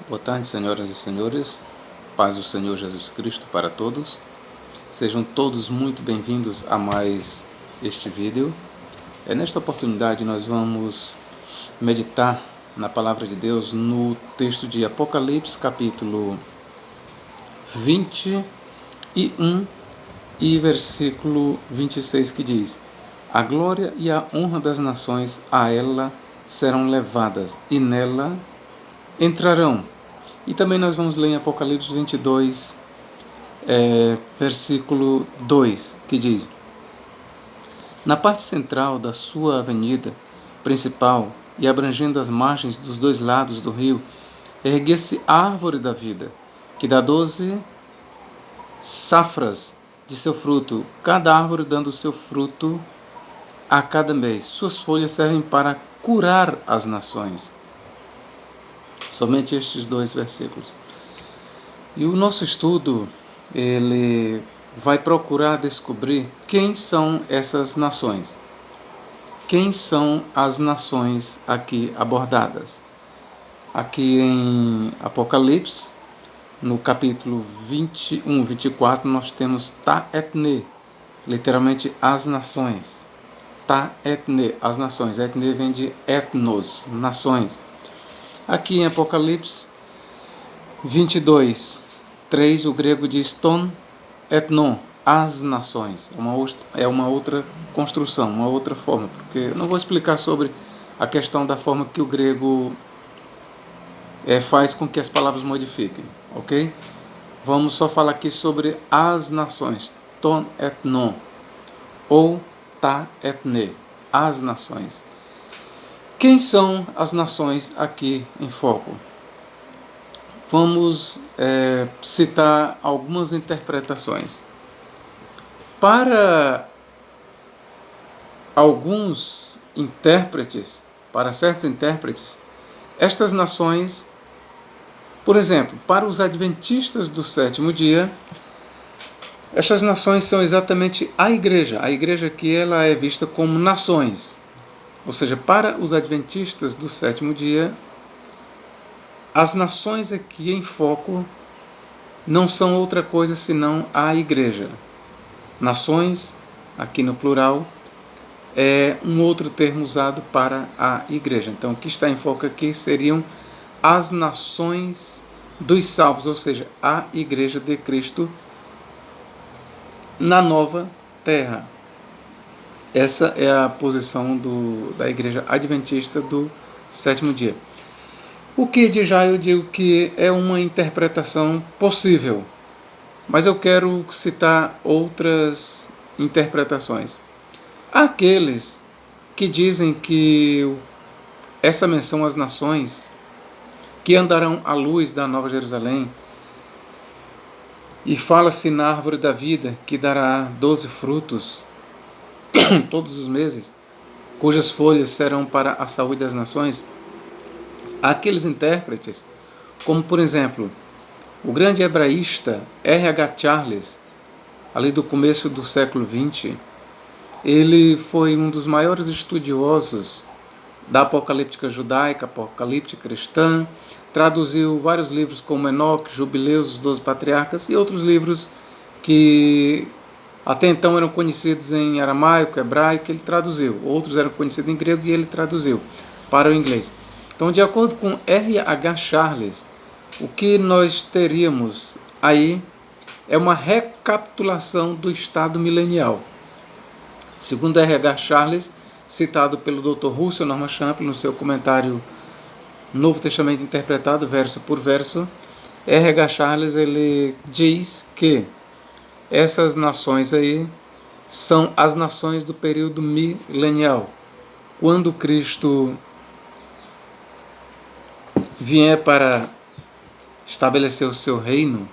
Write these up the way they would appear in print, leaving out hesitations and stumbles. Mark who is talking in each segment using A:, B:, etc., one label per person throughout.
A: Boa tarde, senhoras e senhores. Paz do Senhor Jesus Cristo para todos. Sejam todos muito bem-vindos a mais este vídeo. Nesta oportunidade nós vamos meditar na Palavra de Deus no texto de Apocalipse, capítulo 21 e versículo 26, que diz: A glória e a honra das nações a ela serão levadas, e nela entrarão. E também nós vamos ler em Apocalipse 22, versículo 2, que diz: Na parte central da sua avenida principal e abrangendo as margens dos dois lados do rio, erguia-se a árvore da vida, que dá 12 safras de seu fruto, cada árvore dando o seu fruto a cada mês. Suas folhas servem para curar as nações. Somente estes dois versículos. E o nosso estudo, ele vai procurar descobrir quem são essas nações. Quem são as nações aqui abordadas? Aqui em Apocalipse, no capítulo 21, 24, nós temos Ta Etne, literalmente as nações. Ta Etne, as nações. Etne vem de etnos, nações. Aqui em Apocalipse 22, 3, o grego diz ton etnon, as nações. É uma outra construção, uma outra forma, porque eu não vou explicar sobre a questão da forma que o grego faz com que as palavras modifiquem, ok? Vamos só falar aqui sobre as nações, ton etnon, ou ta etne, as nações. Quem são as nações aqui em foco? Vamos citar algumas interpretações. Para alguns intérpretes, para certos intérpretes, estas nações, por exemplo, para os adventistas do sétimo dia, estas nações são exatamente a igreja que ela é vista como nações. Ou seja, para os adventistas do sétimo dia, as nações aqui em foco não são outra coisa senão a igreja. Nações, aqui no plural, é um outro termo usado para a igreja. Então, o que está em foco aqui seriam as nações dos salvos, ou seja, a igreja de Cristo na nova terra. Essa é a posição da igreja adventista do sétimo dia. O que de já eu digo que é uma interpretação possível, mas eu quero citar outras interpretações. Há aqueles que dizem que essa menção às nações que andarão à luz da Nova Jerusalém, e fala-se na árvore da vida que dará 12 frutos todos os meses, cujas folhas serão para a saúde das nações. Aqueles intérpretes, como por exemplo, o grande hebraísta R.H. Charles, ali do começo do século XX, ele foi um dos maiores estudiosos da apocalíptica judaica, apocalíptica cristã, traduziu vários livros como Enoque, Jubileus, os 12 Patriarcas e outros livros que até então eram conhecidos em aramaico, hebraico, ele traduziu. Outros eram conhecidos em grego e ele traduziu para o inglês. Então, de acordo com R.H. Charles, o que nós teríamos aí é uma recapitulação do estado milenial. Segundo R.H. Charles, citado pelo Dr. Russell Norman Champlin no seu comentário Novo Testamento Interpretado, verso por verso, R.H. Charles ele diz que essas nações aí são as nações do período milenial, quando Cristo vier para estabelecer o seu reino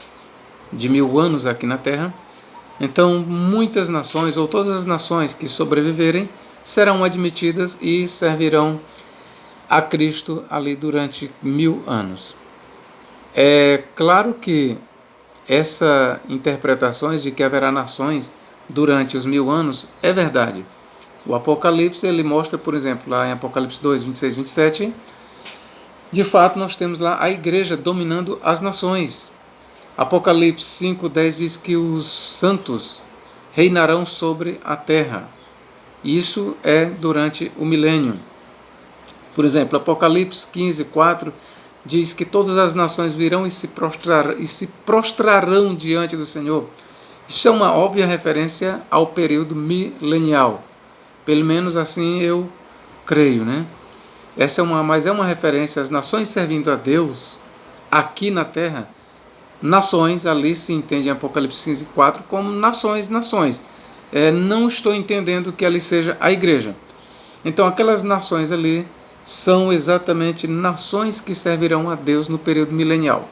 A: de 1000 anos aqui na Terra. Então muitas nações, ou todas as nações que sobreviverem, serão admitidas e servirão a Cristo ali durante 1000 anos. É claro que essa interpretações de que haverá nações durante os 1000 anos é verdade. O Apocalipse ele mostra, por exemplo, lá em Apocalipse 2, 26, 27, De fato, nós temos lá a igreja dominando as nações. Apocalipse 5:10 diz que os santos reinarão sobre a terra. Isso é durante o milênio. Por exemplo, Apocalipse 15:4 diz que todas as nações virão e se prostrarão diante do Senhor. Isso é uma óbvia referência ao período milenial. Pelo menos assim eu creio, né? Mas é uma referência às nações servindo a Deus aqui na terra. Nações, ali se entende em Apocalipse 15:4 como nações. Não estou entendendo que ali seja a igreja. Então aquelas nações ali são exatamente nações que servirão a Deus no período milenial.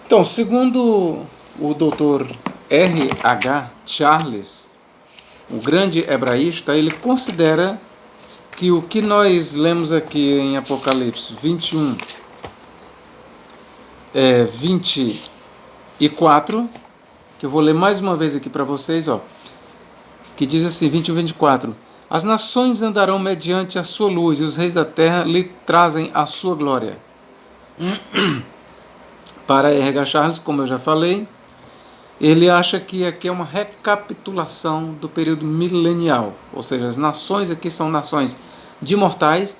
A: Então, segundo o Dr. R.H. Charles, o grande hebraísta, ele considera que o que nós lemos aqui em Apocalipse 21, 24, que eu vou ler mais uma vez aqui para vocês, que diz assim, 21, 24: as nações andarão mediante a sua luz, e os reis da terra lhe trazem a sua glória. Para R.H. Charles, como eu já falei, ele acha que aqui é uma recapitulação do período milenial, ou seja, as nações aqui são nações de mortais,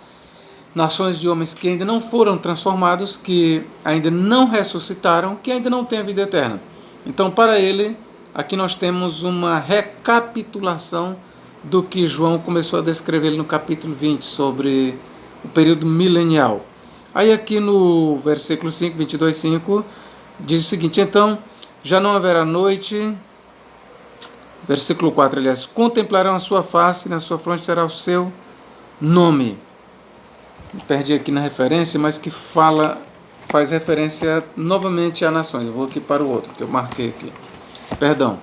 A: nações de homens que ainda não foram transformados, que ainda não ressuscitaram, que ainda não têm a vida eterna. Então, para ele, aqui nós temos uma recapitulação do que João começou a descrever no capítulo 20, sobre o período milenial. Aí aqui no versículo 5, 22:5, diz o seguinte: então, já não haverá noite, versículo 4, aliás, contemplarão a sua face, e na sua fronte será o seu nome. Me perdi aqui na referência, mas que faz referência novamente a nações. Eu vou aqui para o outro, que eu marquei aqui. Perdão,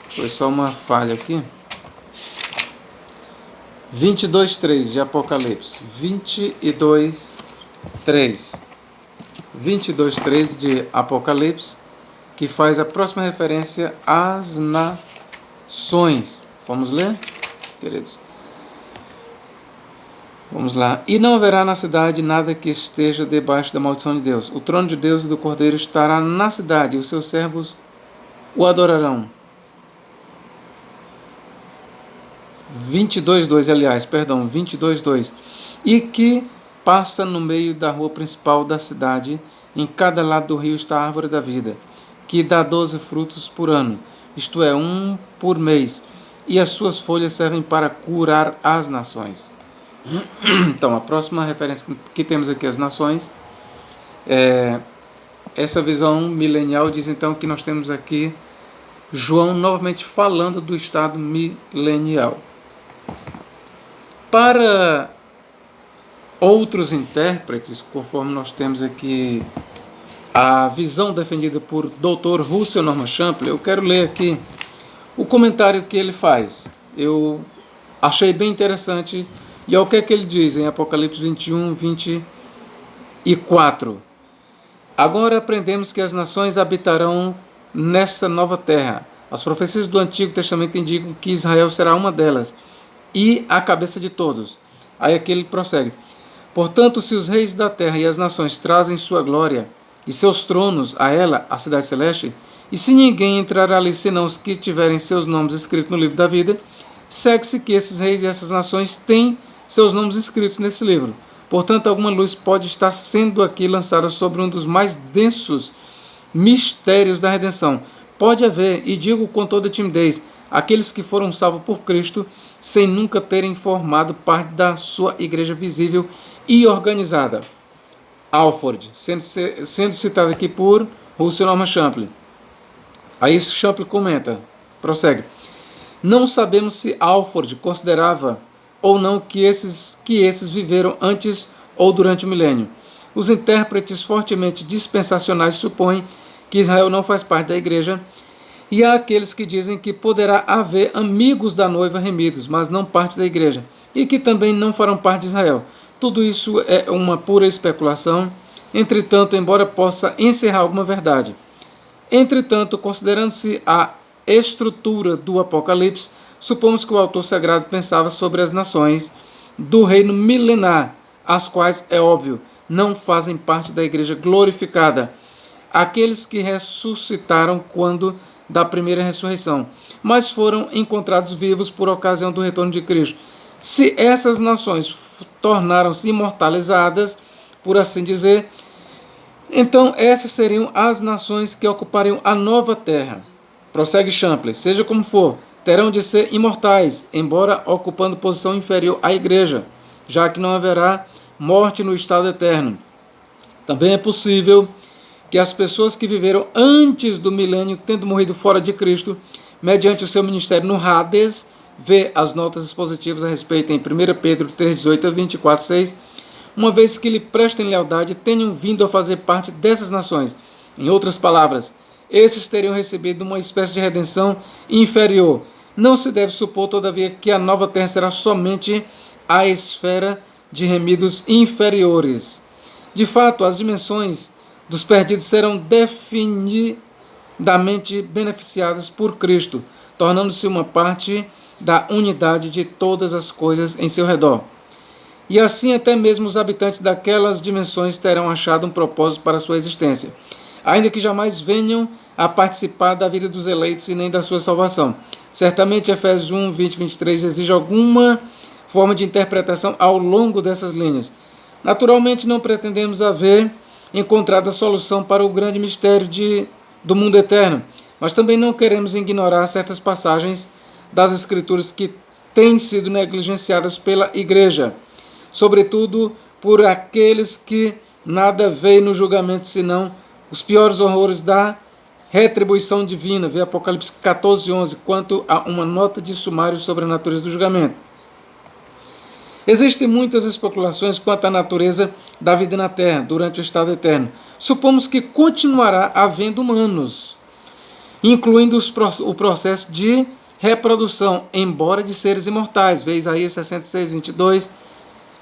A: foi só uma falha aqui. 22:3 de Apocalipse. 22:3 de Apocalipse, que faz a próxima referência às nações. Vamos ler, queridos? Vamos lá. E não haverá na cidade nada que esteja debaixo da maldição de Deus. O trono de Deus e do Cordeiro estará na cidade, e os seus servos o adorarão. 22:2. E que passa no meio da rua principal da cidade, em cada lado do rio está a árvore da vida, que dá 12 frutos por ano, isto é, 1 por mês, e as suas folhas servem para curar as nações. Então, a próxima referência que temos aqui, as nações, essa visão milenial diz então que nós temos aqui João novamente falando do estado milenial. Para outros intérpretes, conforme nós temos aqui a visão defendida por Dr. Russell Norman Champlin, eu quero ler aqui o comentário que ele faz. Eu achei bem interessante, e olha o que é que ele diz em Apocalipse 21, 24. Agora aprendemos que as nações habitarão nessa nova terra. As profecias do Antigo Testamento indicam que Israel será uma delas, e a cabeça de todos. Aí aqui ele prossegue. Portanto, se os reis da terra e as nações trazem sua glória e seus tronos a ela, a cidade celeste, e se ninguém entrará ali senão os que tiverem seus nomes escritos no livro da vida, segue-se que esses reis e essas nações têm seus nomes escritos nesse livro. Portanto, alguma luz pode estar sendo aqui lançada sobre um dos mais densos mistérios da redenção. Pode haver, e digo com toda timidez, aqueles que foram salvos por Cristo sem nunca terem formado parte da sua igreja visível e organizada. Alford, sendo citado aqui por Russell Norman Champlin. Aí Champlin comenta, prossegue. Não sabemos se Alford considerava ou não que esses viveram antes ou durante o milênio. Os intérpretes fortemente dispensacionais supõem que Israel não faz parte da igreja, e há aqueles que dizem que poderá haver amigos da noiva remidos, mas não parte da igreja, e que também não farão parte de Israel. Tudo isso é uma pura especulação, entretanto, embora possa encerrar alguma verdade. Entretanto, considerando-se a estrutura do Apocalipse, supomos que o autor sagrado pensava sobre as nações do reino milenar, as quais, é óbvio, não fazem parte da igreja glorificada, aqueles que ressuscitaram quando da primeira ressurreição, mas foram encontrados vivos por ocasião do retorno de Cristo. Se essas nações tornaram-se imortalizadas, por assim dizer, então essas seriam as nações que ocupariam a nova terra. Prossegue Champlin, seja como for, terão de ser imortais, embora ocupando posição inferior à igreja, já que não haverá morte no estado eterno. Também é possível que as pessoas que viveram antes do milênio, tendo morrido fora de Cristo, mediante o seu ministério no Hades, vê as notas expositivas a respeito em 1 Pedro 3,18 a 24,6, uma vez que lhe prestem lealdade, tenham vindo a fazer parte dessas nações. Em outras palavras, esses teriam recebido uma espécie de redenção inferior. Não se deve supor, todavia, que a nova terra será somente a esfera de remidos inferiores. De fato, as dimensões dos perdidos serão definidamente beneficiadas por Cristo, tornando-se uma parte da unidade de todas as coisas em seu redor. E assim até mesmo os habitantes daquelas dimensões terão achado um propósito para a sua existência, ainda que jamais venham a participar da vida dos eleitos e nem da sua salvação. Certamente Efésios 1, 20 e 23 exige alguma forma de interpretação ao longo dessas linhas. Naturalmente não pretendemos haver encontrado a solução para o grande mistério do mundo eterno, mas também não queremos ignorar certas passagens das Escrituras que têm sido negligenciadas pela Igreja, sobretudo por aqueles que nada veem no julgamento senão os piores horrores da retribuição divina, vê Apocalipse 14:11, quanto a uma nota de sumário sobre a natureza do julgamento. Existem muitas especulações quanto à natureza da vida na Terra durante o estado eterno. Supomos que continuará havendo humanos, incluindo o processo de reprodução, embora de seres imortais, vê Isaías 66:22,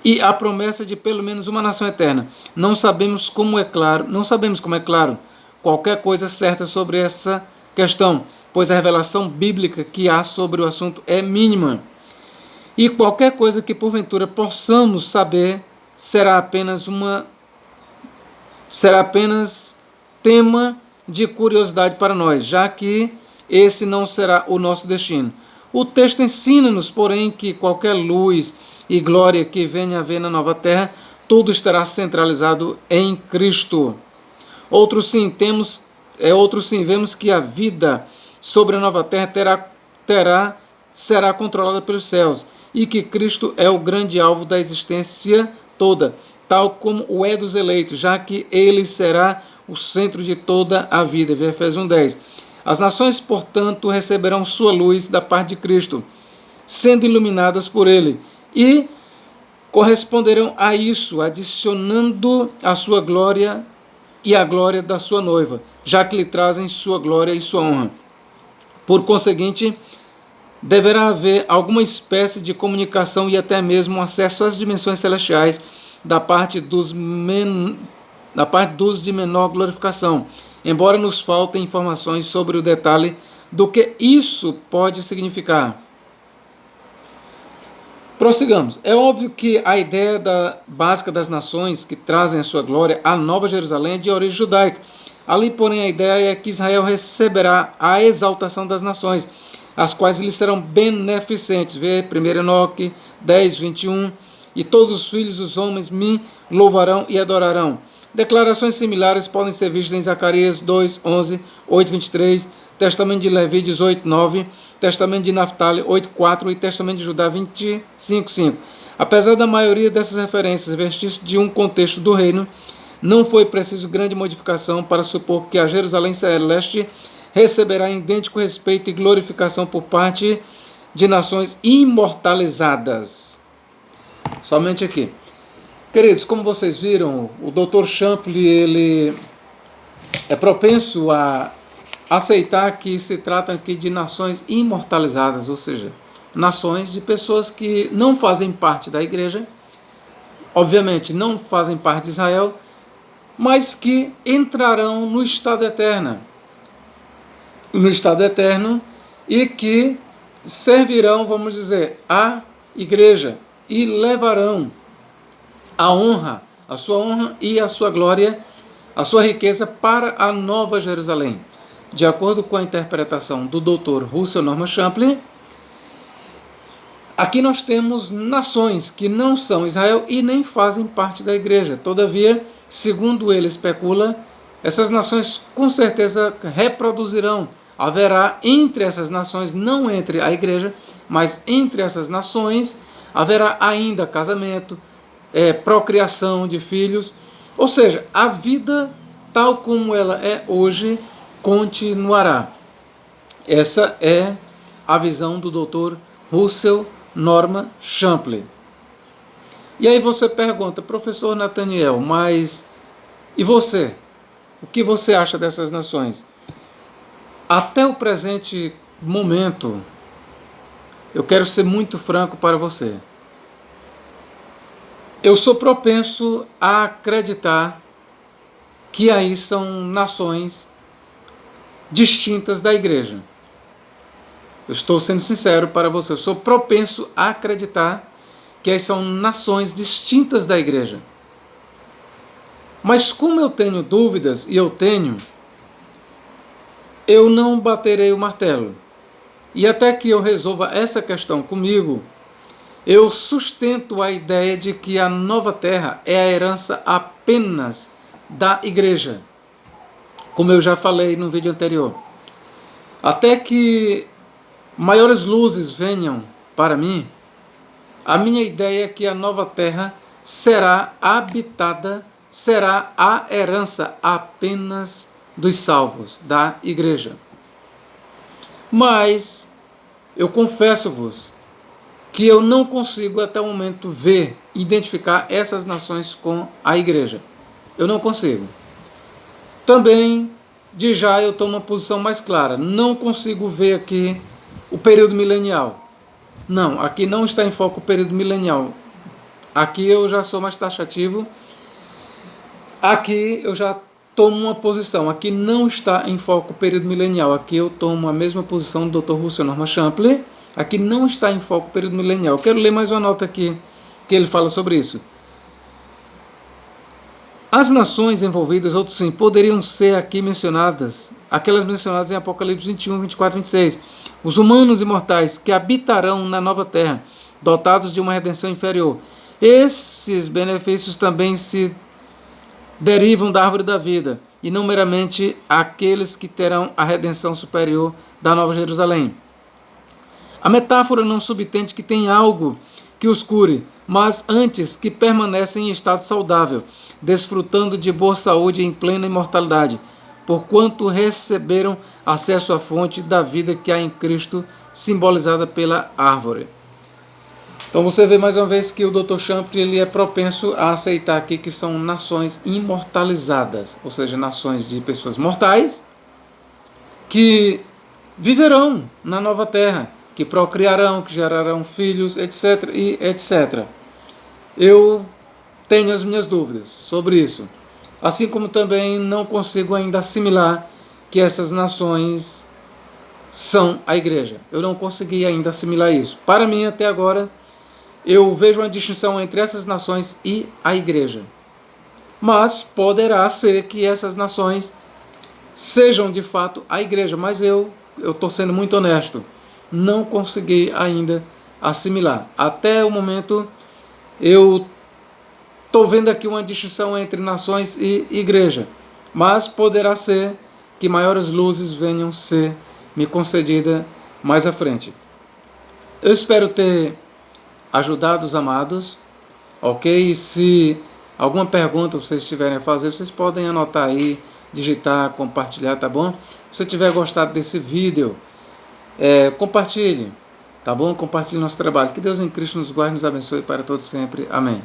A: e a promessa de pelo menos uma nação eterna. Não sabemos como é claro qualquer coisa certa sobre essa questão, pois a revelação bíblica que há sobre o assunto é mínima. E qualquer coisa que porventura possamos saber será apenas tema de curiosidade para nós, já que esse não será o nosso destino. O texto ensina-nos, porém, que qualquer luz e glória que venha a haver na nova terra, tudo estará centralizado em Cristo. Outro sim, vemos que a vida sobre a nova terra será controlada pelos céus, e que Cristo é o grande alvo da existência toda, tal como o é dos eleitos, já que ele será o centro de toda a vida. Efésios 1:10. As nações, portanto, receberão sua luz da parte de Cristo, sendo iluminadas por ele, e corresponderão a isso, adicionando a sua glória e a glória da sua noiva, já que lhe trazem sua glória e sua honra. Por conseguinte, deverá haver alguma espécie de comunicação e até mesmo acesso às dimensões celestiais da parte dos de menor glorificação, embora nos faltem informações sobre o detalhe do que isso pode significar. Prossigamos. É óbvio que a ideia básica das nações que trazem a sua glória à Nova Jerusalém é de origem judaica. Ali, porém, a ideia é que Israel receberá a exaltação das nações, as quais lhe serão beneficentes. Vê 1 Enoque 10:21, e todos os filhos dos homens me louvarão e adorarão. Declarações similares podem ser vistas em Zacarias 2:11, 8:23, Testamento de Levi 18:9, Testamento de Naftali 8:4 e Testamento de Judá 25:5. Apesar da maioria dessas referências vestir de um contexto do reino, não foi preciso grande modificação para supor que a Jerusalém Celeste receberá idêntico respeito e glorificação por parte de nações imortalizadas. Somente aqui. Queridos, como vocês viram, o Dr. Champlin ele é propenso a aceitar que se trata aqui de nações imortalizadas, ou seja, nações de pessoas que não fazem parte da igreja, obviamente não fazem parte de Israel, mas que entrarão no estado eterno. E que servirão, vamos dizer, à igreja e levarão a honra, a sua honra e a sua glória, a sua riqueza para a Nova Jerusalém. De acordo com a interpretação do Dr. Russell Norman Champlin, aqui nós temos nações que não são Israel e nem fazem parte da igreja. Todavia, segundo ele especula, essas nações com certeza reproduzirão. Haverá entre essas nações, não entre a igreja, mas entre essas nações, haverá ainda casamento, procriação de filhos. Ou seja, a vida tal como ela é hoje continuará. Essa é a visão do Dr. Russell Norman Champlin. E aí você pergunta, professor Nathaniel, mas e você? O que você acha dessas nações? Até o presente momento, eu quero ser muito franco para você. Eu sou propenso a acreditar que aí são nações distintas da igreja. Eu estou sendo sincero para você, eu sou propenso a acreditar que aí são nações distintas da igreja. Mas como eu tenho dúvidas, e eu não baterei o martelo. E até que eu resolva essa questão comigo, eu sustento a ideia de que a nova terra é a herança apenas da igreja. Como eu já falei no vídeo anterior. Até que maiores luzes venham para mim, a minha ideia é que a nova terra será habitada, será a herança apenas dos salvos, da igreja. Mas eu confesso-vos que eu não consigo até o momento ver, identificar essas nações com a igreja. Eu não consigo. Também, de já, eu tomo uma posição mais clara. Não consigo ver aqui o período milenial. Não, aqui não está em foco o período milenial. Aqui eu já sou mais taxativo. Aqui eu já tomo uma posição. Aqui não está em foco o período milenial. Aqui eu tomo a mesma posição do Dr. Russell Norman Champlin. Aqui não está em foco o período milenial. Eu quero ler mais uma nota aqui que ele fala sobre isso. As nações envolvidas, outros sim, poderiam ser aqui mencionadas, aquelas mencionadas em Apocalipse 21, 24, 26. Os humanos imortais que habitarão na nova terra, dotados de uma redenção inferior. Esses benefícios também se derivam da árvore da vida, e não meramente aqueles que terão a redenção superior da Nova Jerusalém. A metáfora não subtende que tem algo que os cure, mas antes que permanecem em estado saudável, desfrutando de boa saúde em plena imortalidade, porquanto receberam acesso à fonte da vida que há em Cristo, simbolizada pela árvore. Então você vê mais uma vez que o Dr. Champlin ele é propenso a aceitar aqui que são nações imortalizadas, ou seja, nações de pessoas mortais que viverão na nova terra, que procriarão, que gerarão filhos, etc. e etc. Eu tenho as minhas dúvidas sobre isso. Assim como também não consigo ainda assimilar que essas nações são a igreja. Eu não consegui ainda assimilar isso. Para mim, até agora, eu vejo uma distinção entre essas nações e a igreja. Mas poderá ser que essas nações sejam de fato a igreja. Mas eu estou sendo muito honesto. Não consegui ainda assimilar. Até o momento, eu estou vendo aqui uma distinção entre nações e igreja. Mas poderá ser que maiores luzes venham ser me concedidas mais à frente. Eu espero ter ajudado os amados, ok? E se alguma pergunta vocês tiverem a fazer, vocês podem anotar aí, digitar, compartilhar, tá bom? Se você tiver gostado desse vídeo, compartilhe, tá bom? Compartilhe nosso trabalho. Que Deus em Cristo nos guarde e nos abençoe para todos sempre. Amém.